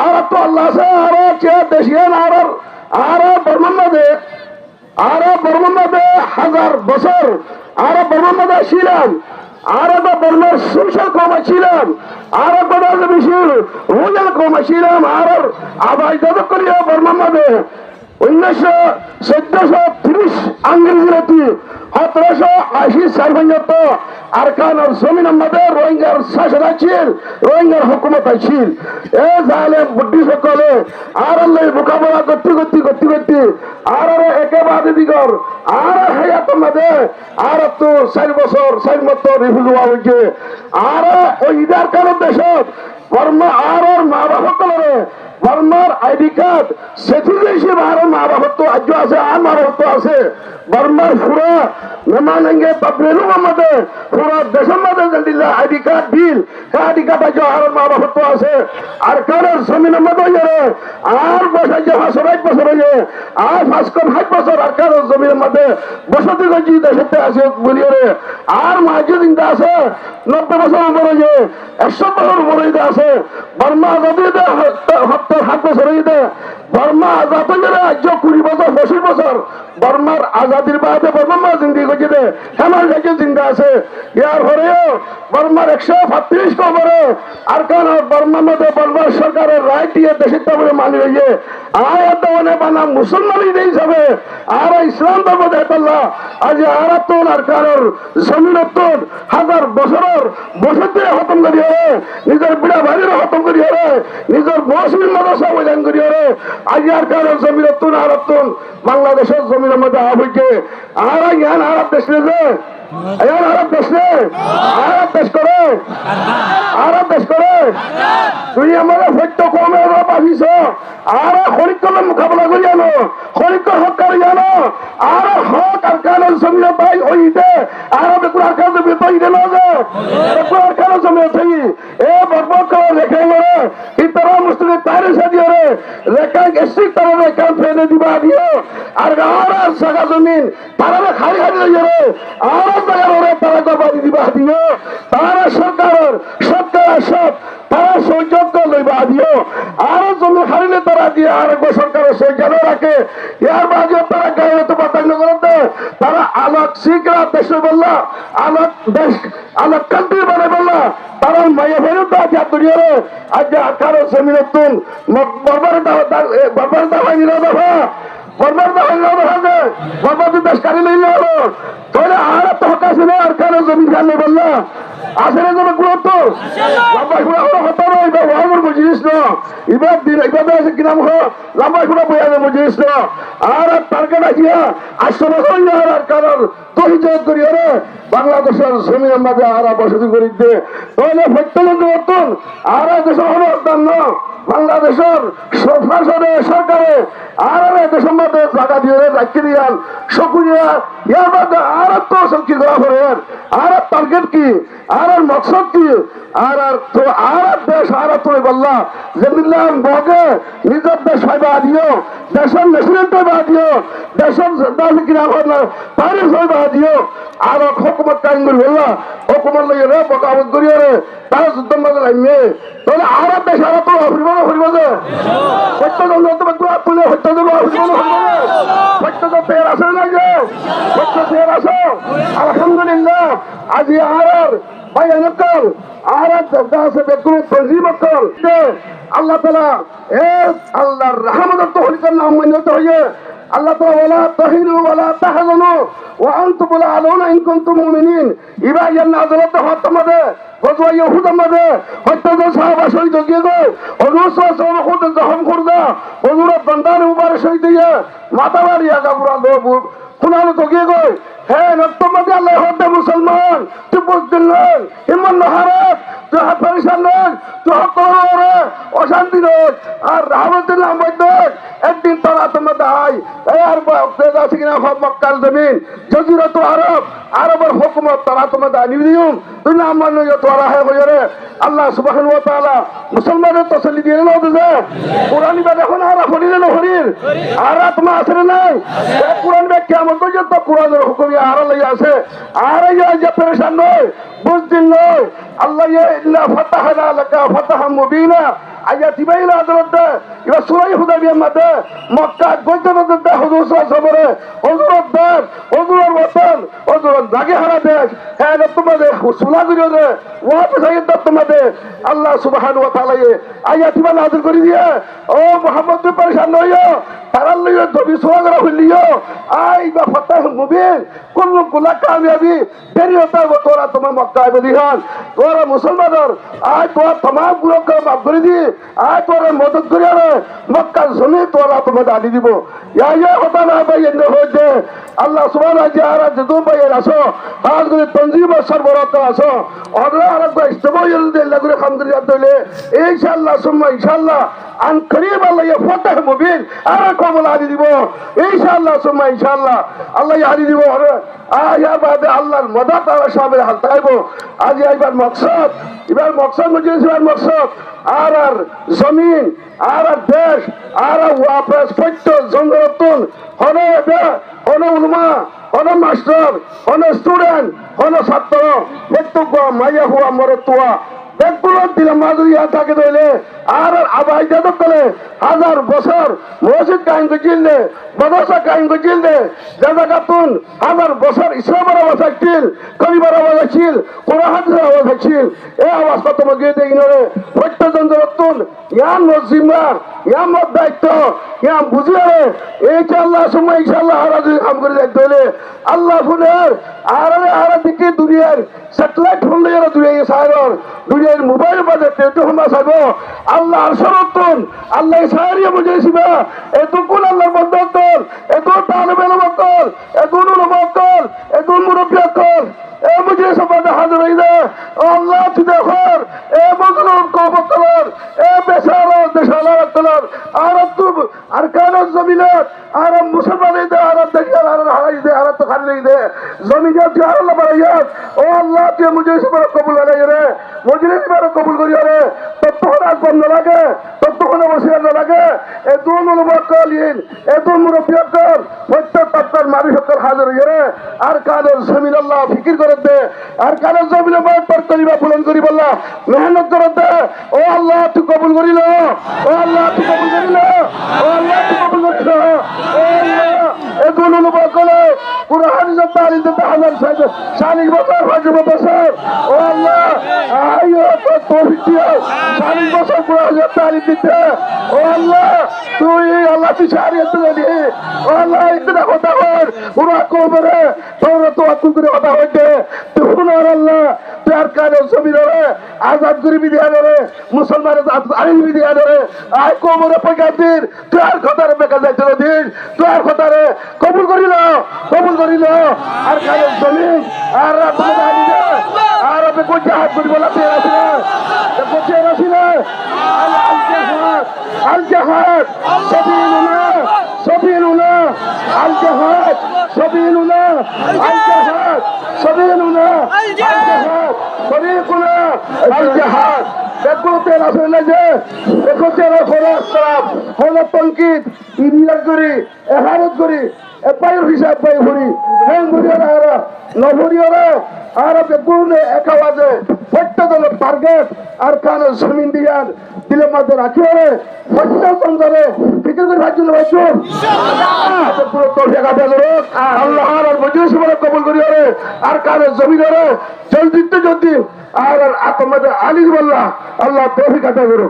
আর তো আল্লাহ আছে আর দেশিয়ান আর বর্মান মাঝে হাজার বছর আর বর্মান মাঝে ছিলাম আর বর্মার সুরসার কমা ছিলাম আর বেশি রোজার কমা ছিলাম আর আবাই যাদব করিয়া বর্মান মাঝে 1430 আঙ্গিরাতি 1780 সার্বজনীত আরকানের জমিন আমাদের রোহিঙ্গার শাসন আছিল রোহিঙ্গার হুকুমত আছিল এ জালেম বুদ্ধি সকলে আর আল্লাহ মোকাবেলা করতে আর একেবারে দিগর আর হায়াত মাঝে আর তো 4 বছর 4 মত রিফিউজ হওয়া হয়েছে আর ওই ইদার কারণ দেশত বর্মা আর মা বাবা সকলের বর্মার আইডি কার্ড সেতুদেশে ভারত মা বাবা তো আজ আছে আর মা বাবা আছে বর্মার পুরা মেমানেঙ্গে তবলিগের মধ্যে পুরা দেশের মধ্যে দিল্লা আইডি কার্ড বিল আইডি কার্ড আজ আর মা বাবা তো আছে আর কারণ জমিনের মধ্যে আর বসাই যে 5 বছর হয়ে আর 5 বছর আর কারণ জমিনের মধ্যে বসতি গঞ্জি দেশে আছে বলিয়ে আর মাঝে চিন্তা আছে 90 বছর উপরে যে 100 বছর উপরে আছে বর্মা যদি 7 বছর হয়ে বর্মা আজাদ আজ 20 বছর 25 বছর বর্মার আজাদির বাদে বর্মা জিন্দি করছে হেমার কাছে চিন্তা আছে ইয়ার পরেও বর্মার 135 কবরে আর কেন বর্মার মধ্যে বর্মার সরকারের রায় দিয়ে দেশের তাবলে মানি হয়ে আয়াত দেওয়ানে বানা মুসলমানই নেই যাবে আর ইসলাম ধর্ম দেখাল্লা আজ আরাতন আর কারোর জমিনতন হাজার বছরের বসতি খতম করি হরে নিজের বিড়া বাড়ির খতম করি হরে নিজের মুসলিম মাদ্রাসা বৈধান করি হরে আজ আর কারোর জমিনতন আরাতন বাংলাদেশের জমিনের মধ্যে হয়েছে আর জ্ঞান আরব দেশ যে আরব দেশ করে তুই আমাদের সত্য কমে পাঠিয়েছ আর হরিকলের মোকাবেলা করি জানো হরিকল হক করে জানো আর হক আর কানের জমিনে পাই ওইতে আর বেকুর আর কাজ বেতই দিল যে বেকুর আর কানের জমিনে থাকি এ বরবক লেখা করে ইতরা মুসলিম তারে সাদিয়ে রে লেখা গেছি তারা লেখা ফেলে দিবা দিও আর আর জায়গা জমিন তারা খালি দিয়ে রে আর জায়গা তারা গবাদি দিবা দিও তারা সরকার সব তারা সৌযোগ্য লইবা দিও আর জমি হারিলে তারা দিয়ে আর সরকারের সৌজন্য রাখে ইয়ার মাঝে তারা গায়ে তো বাতাঙ্গ করতে তারা আলোক শিখরা দেশে বললা আলোক দেশ আলোক কান্ট্রি বানাই বললা তারা মাইয়া ফেরত দেওয়া দুনিয়ারে আজ আকার জমি নতুন বরবার দাবাই নিল দফা বরবার দাবাই নিল দফা বরবার দেশ কারি লইলে হলো তাহলে আর তো হক আছে না আর কারো জমি খালে বললা আসলে যাবে গুরুত্ব লম্বা ঘোড়া হতো না এবার ওয়াগর মজলিস না এবার দিন এবার আছে কিনা মুখ লম্বা ঘোড়া বইয়া মজলিস না আর টার্গেট আছে 800 বছর আর কারণ তহিজত করি রে বাংলাদেশের জমির মাঝে আর বসতি করি দে তাহলে প্রত্যেক নতুন আর দেশের হলো বাংলাদেশের সরকারে আর দেশের মধ্যে জায়গা দিয়ে রাখি দিয়াল সকুরিয়া ইয়ার মধ্যে আর তো সবকি করা করেন আর টার্গেট কি আর মকসদ কি আর তো আর দেশ আর তুমি বললা যেদিন বগে নিজের দেশ পাইবা দিও দেশের প্রেসিডেন্ট পাইবা দিও দেশের দাস কিনা তারিখ পাইবা দিও আর হুকুমত কায়েম করি বললা হুকুমত লইয়ে রে বকাবত করিয়ে রে তারা যুদ্ধ মাঝে লাগবে তাহলে আর দেশ আর তো ফুরিব যে সত্যযন্ত্র তুলে সত্যযন্ত্র সত্যযন্ত্র আছে না যে সত্য আছে আলহামদুলিল্লাহ আজি আর ভাই নকল আর আছে বেকুল তনজিম নকল আল্লাহ তাআলা এ আল্লাহর রহমত তো হলিকার নাম মানতে হইয়ে আল্লাহ তাআলা ওয়ালা তাহিনু ওয়ালা তাহজানু ওয়া আনতুম আলাউনা ইন কুনতুম মুমিনিন ইবা ইয়ান আযালাত হতমাদে গজওয়া ইহুদামাদে হত্যা সাহাবা শহীদ হয়ে গেল অনুসা সব খুদ জখম করদা হুজুর বান্দার মুবারক শহীদ হয়ে মাথা বাড়িয়া গাবরা লোব খুনালো তো গিয়ে গই হ্যাঁ নত্তমাদে আল্লাহ হত্যা মুসলমান তুই বুঝদিন ইমান নহারাত তুই হাত পরিশান নয় তুই হক করে অশান্তি নয় আর রাহমাতুল্লাহ মধ্যে একদিন তারা তোমার দাই আর আছে কিনা মক্কার জমিন জজিরাত আরব আরবের হুকুমত তারা তোমার দায় নিদিউম তুই না মান্য তোরা হয়ে গেছে আল্লাহ সুবহানাহু ওয়া তাআলা মুসলমানের তসল্লি দিয়ে নাও যে কোরআন বা দেখো না আর পড়ি আসলে নহরির আর তোমার আসলে নাই কোরআন ব্যাখ্যা আমার পর্যন্ত কোরআনের হুকুমে আর লইয়া আছে আর যে পেরেশান নয় বুঝদিন নয় আল্লাহ ইন্না ফাতাহনা লাকা ফাতাহাম মুবিনা আয়া তিবাইলা আদালত ইবা সুরাই হুদাইবিয়ার মধ্যে মক্কা গন্তব্য হুজুর সবরে হুজুরের দেশ হুজুরের ওতন হুজুরের জাগে হারা দেশ হ্যাঁ তোমাদের সুলা করিও রে ওয়াপস আইন তোমাদের আল্লাহ সুবহানাহু ওয়া তাআলা আয়া তিবা নাযিল করে দিয়ে ও মুহাম্মদ তুমি পরেশান নইও তারার লইও দবি সুরা করা হইলিও আই বা ফাতাহ মুবিন কুল্লু কুল্লা কামিয়াবি দেরি হতা তোরা তোমার মক্কা আইবে দিহান তোরা মুসলমানের আজ তোরা तमाम গুলোকে মাফ করে দি আজ তোরা মদত করে রে মক্কা জমি তোরা তোমাদের আদি দিব ইয়া হতা না ভাই এনে হইছে আল্লাহ সুবহানাহু ওয়া তাআলা যদু ভাই আসো আজ করে তনজিম সরবরাহ আসো আল্লাহ আলাদা ইস্তেমাইল দিল্লাহ করে কাম করে যাইলে ইনশাআল্লাহ সুম্মা ইনশাআল্লাহ আন করিম আল্লাহ ইয়া ফাতাহ মুবিন আর কবুল আদি দিব ইনশাআল্লাহ সুম্মা ইনশাআল্লাহ আল্লাহ আদি দিব আয়া বাদে আল্লাহর মদত আর সামনে হাত আইবো আজ আইবার মকসদ এবার মকসদ মজলিসের মকসদ আর জমিন আর দেশ আর ওয়াপস ফট্ট জঙ্গলতুন হনে হনে উলমা হনে মাস্টার হনে স্টুডেন্ট হনে ছাত্র মৃত্যুক মাইয়া হুয়া মরতুয়া দেখগুলো দিলে মাদুরিয়া থাকে দইলে আর আবাই যাদব কলে হাজার বছর মসজিদ কায়েম করেছিলেন মাদ্রাসা কায়েম করেছিলেন জায়গা কাতুন হাজার বছর ইসলামের আওয়াজ থাকছিল কবিবার আওয়াজ আছিল কোরআন হাদিসের আওয়াজ থাকছিল এই আওয়াজ কত গিয়ে দেখি নরে প্রত্যেকজন নতুন ইয়াম নজিমার ইয়াম দায়িত্ব ইয়াম বুঝিয়ে এইটা আল্লাহ সময় ইনশাআল্লাহ আর যদি কাম করে যাইতে হলে আল্লাহ ফুলের আর দিকে দুনিয়ার স্যাটেলাইট ফোন লইয়া দুনিয়া সাইরর দুনিয়ার মোবাইল বাজে পেটো হমা সাইব আল্লাহ আরশরতুন আল্লাহ সারিয়া বুঝাইছিবা এত কোন আল্লাহর বন্ধন এত তালেবের বন্ধন এত নুর বন্ধন এত মুরব্বিয়া কর এ মুঝে সবাদ হাজির হইলে আল্লাহ তুই দেখর এ মজলুম কবতলর এ বেসারা দেশালার তলর আর তুম আর কান জমিনত আর মুসলমানের দে আর দেখাল আর হারাই দে আর তো খালি দে জমিনে তুই আর আল্লাহ বাড়াইয়াত ও আল্লাহ তুই মুঝে সবার কবুল করে রে মুঝে সবার কবুল করি রে ততক্ষণ আর বন্ধ লাগে ততক্ষণ বসে না লাগে এ দুন উলমাকালিন এ দুন মুরব্বিয়াকর প্রত্যেক তার মারি সকল হাজির হই রে আর কানের জমিন আল্লাহ ফিকির করে দে আর কানের জমিনে পর করিবা পূরণ করি বললা মেহনত করে দে ও আল্লাহ তুই কবুল করিল ও আল্লাহ তুই কবুল করিল ও আল্লাহ তুই কবুল করিল ও আল্লাহ এ দুন উলমাকালে কুরআন হাদিসের তালিম দিতে হাজার 40 বছর 50 বছর ও আল্লাহ আইও তো তৌফিক দিও 40 বছর কুরআন হাদিসের তালিম দিতে ও আল্লাহ তুই আল্লাহ তুই সারিয়ে তুলে দি ও আল্লাহ ইতনা কথা কর পুরা কবরে তোর তো আকুল করে কথা হইতে তুই শুনার আল্লাহ তুই আর কানে জমিন রে আজাদ করিবি দিয়া রে মুসলমানের আইবি দিয়া রে আই কবরে পয়গাম দিন তুই আর কথা রে বেকা যাইতে দিন তুই আর কথা রে কবুল করিল আর কানে জমিন আর রাত আনি দে আর আপনি কোন হাত করি বলা তুই আসিনা কোচে আসিনা আল জাহাদ سبيلنا الجهاد سبيلنا الجهاد سبيلنا الجهاد طريقنا الجهاد দেখো তেরা শুনে যে দেখো তেরা ফরাস সালাম হলো তনকিদ ইনিয়া করি এহারত করি এপাইর হিসাব পাই ভরি হ্যাং ভরিওরা আর নভরিওরা আর বেগুনে এক আওয়াজে প্রত্যেক টার্গেট আর কানে জমিন দিয়ার দিলের মধ্যে রাখিও রে প্রত্যেক সন্ধানে ফিকির করে ভাই জন্য ভাইছো ইনশাআল্লাহ পুরো তৌফিক আতা করো আল্লাহ আর মজলিস বড় কবুল করিও রে আর কানে জমিন রে জলদি আর আত্মমদে আলী বল্লাহ আল্লাহ তৌফিক আতা করো